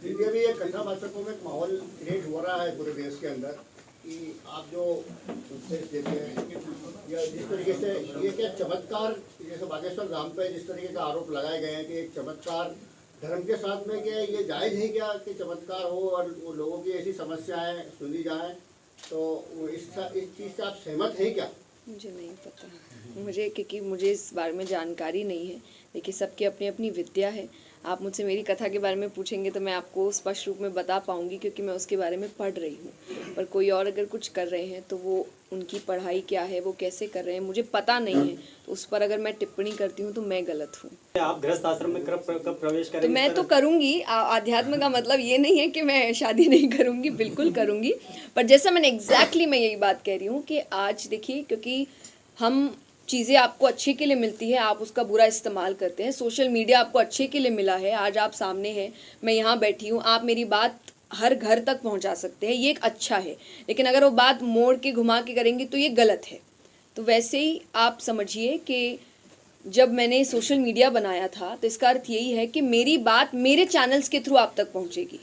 दीदी अभी ये कथावाचकों में एक माहौल क्रिएट हो रहा है पूरे देश के अंदर कि आप जो उपदेश देते हैं या जिस तरीके से ये क्या चमत्कार, जैसे बागेश्वर धाम पे जिस तरीके का आरोप लगाए गए हैं कि एक चमत्कार धर्म के साथ में क्या ये जायज़ है क्या कि चमत्कार हो और वो लोगों की ऐसी समस्याएं सुनी जाएं, तो इस चीज़ से आप सहमत हैं क्या? मुझे नहीं पता, मुझे क्योंकि मुझे इस बारे में जानकारी नहीं है। देखिए सबकी अपनी अपनी विद्या है। आप मुझसे मेरी कथा के बारे में पूछेंगे तो मैं आपको स्पष्ट रूप में बता पाऊंगी क्योंकि मैं उसके बारे में पढ़ रही हूँ। पर कोई और अगर कुछ कर रहे हैं तो वो उनकी पढ़ाई क्या है, वो कैसे कर रहे हैं, मुझे पता नहीं है। तो उस पर अगर मैं टिप्पणी करती हूँ तो मैं गलत हूँ। आप गृहस्थ आश्रम में कब प्रवेश करेंगे? तो मैं तो करूँगी। आध्यात्म का मतलब ये नहीं है कि मैं शादी नहीं करूँगी, बिल्कुल करूँगी। पर जैसा मैं यही बात कह रही हूँ कि आज देखिए, क्योंकि हम चीज़ें आपको अच्छे के लिए मिलती है, आप उसका बुरा इस्तेमाल करते हैं। सोशल मीडिया आपको अच्छे के लिए मिला है, आज आप सामने हैं, मैं यहाँ बैठी हूँ, आप मेरी बात हर घर तक पहुँचा सकते हैं, ये एक अच्छा है। लेकिन अगर वो बात मोड़ के घुमा के करेंगे तो ये गलत है। तो वैसे ही आप समझिए कि जब मैंने सोशल मीडिया बनाया था तो इसका अर्थ यही है कि मेरी बात मेरे चैनल्स के थ्रू आप तक पहुँचेगी।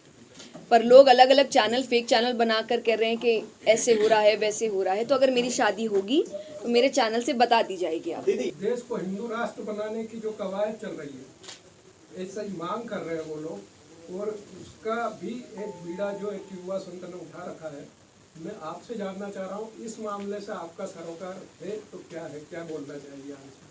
पर लोग अलग अलग चैनल, फेक चैनल बनाकर कह रहे हैं कि ऐसे हो रहा है, वैसे हो रहा है। तो अगर मेरी शादी होगी तो मेरे चैनल से बता दी जाएगी। आप देश को हिंदू राष्ट्र बनाने की जो कवायद चल रही है, ऐसा ही मांग कर रहे हैं वो लोग, और उसका भी एक बीड़ा जो एक युवा संत ने उठा रखा है। मैं आपसे जानना चाह रहा हूँ, इस मामले से आपका सरोकार है तो क्या है, क्या बोलना चाहिए आपसे?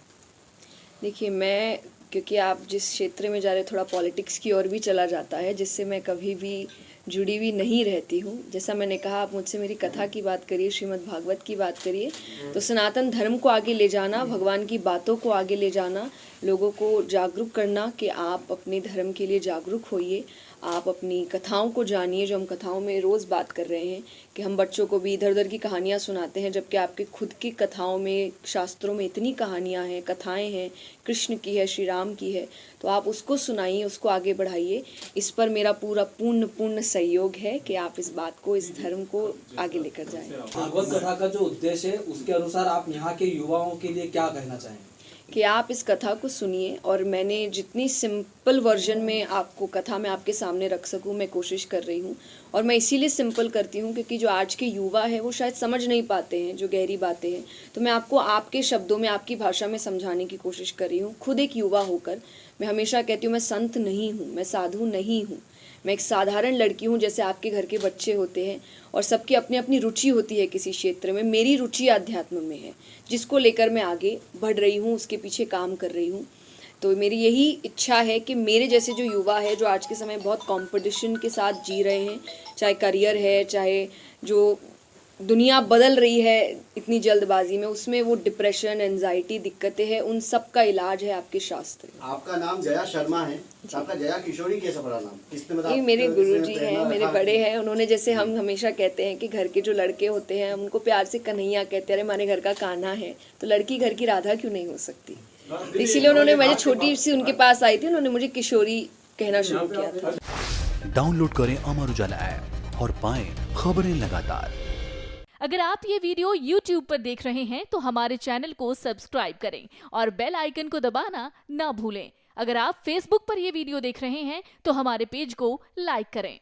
देखिए, मैं क्योंकि आप जिस क्षेत्र में जा रहे, थोड़ा पॉलिटिक्स की ओर भी चला जाता है, जिससे मैं कभी भी जुड़ी हुई नहीं रहती हूँ। जैसा मैंने कहा, आप मुझसे मेरी कथा की बात करिए, श्रीमद् भागवत की बात करिए, तो सनातन धर्म को आगे ले जाना, भगवान की बातों को आगे ले जाना, लोगों को जागरूक करना कि आप अपने धर्म के लिए जागरूक होइए, आप अपनी कथाओं को जानिए। जो हम कथाओं में रोज़ बात कर रहे हैं कि हम बच्चों को भी इधर उधर की कहानियाँ सुनाते हैं, जबकि आपके खुद की कथाओं में, शास्त्रों में इतनी कहानियाँ हैं, कथाएं हैं, कृष्ण की है, श्री राम की है, तो आप उसको सुनाइए, उसको आगे बढ़ाइए। इस पर मेरा पूर्ण सहयोग है कि आप इस बात को, इस धर्म को आगे लेकर जाएं। भागवत कथा का जो उद्देश्य है उसके अनुसार आप यहाँ के युवाओं के लिए क्या कहना चाहेंगे? कि आप इस कथा को सुनिए, और मैंने जितनी सिंपल वर्जन में आपको कथा में आपके सामने रख सकूं मैं कोशिश कर रही हूं। और मैं इसीलिए सिंपल करती हूं क्योंकि जो आज के युवा है वो शायद समझ नहीं पाते हैं जो गहरी बातें हैं। तो मैं आपको आपके शब्दों में, आपकी भाषा में समझाने की कोशिश कर रही हूँ। खुद एक युवा होकर मैं हमेशा कहती हूँ, मैं संत नहीं हूँ, मैं साधु नहीं हूँ, मैं एक साधारण लड़की हूँ, जैसे आपके घर के बच्चे होते हैं, और सबकी अपनी अपनी रुचि होती है किसी क्षेत्र में। मेरी रुचि आध्यात्म में है, जिसको लेकर मैं आगे बढ़ रही हूँ, उसके पीछे काम कर रही हूँ। तो मेरी यही इच्छा है कि मेरे जैसे जो युवा है, जो आज के समय बहुत कंपटीशन के साथ जी रहे हैं, चाहे करियर है, चाहे जो दुनिया बदल रही है इतनी जल्दबाजी में, उसमें वो डिप्रेशन, एंजाइटी, दिक्कतें हैं, उन सब का इलाज है आपके शास्त्र। आपका नाम जया शर्मा है, आपका जया किशोरी कैसे पड़ा नाम? किसने बताया? ये मेरे गुरुजी हैं, मेरे बड़े हैं। उन्होंने, जैसे हम हमेशा कहते हैं कि घर के जो लड़के होते हैं, हम उनको प्यार से कन्हैया कहते हैं, अरे हमारे घर का कान्हा है, तो लड़की घर की राधा क्यों नहीं हो सकती? इसीलिए उन्होंने, मैं छोटी सी उनके पास आई थी, उन्होंने मुझे किशोरी कहना शुरू किया था। डाउनलोड करें अमर उजाला ऐप और पाएं खबरें लगातार। अगर आप ये वीडियो YouTube पर देख रहे हैं तो हमारे चैनल को सब्सक्राइब करें और बेल आइकन को दबाना ना भूलें। अगर आप Facebook पर ये वीडियो देख रहे हैं तो हमारे पेज को लाइक करें।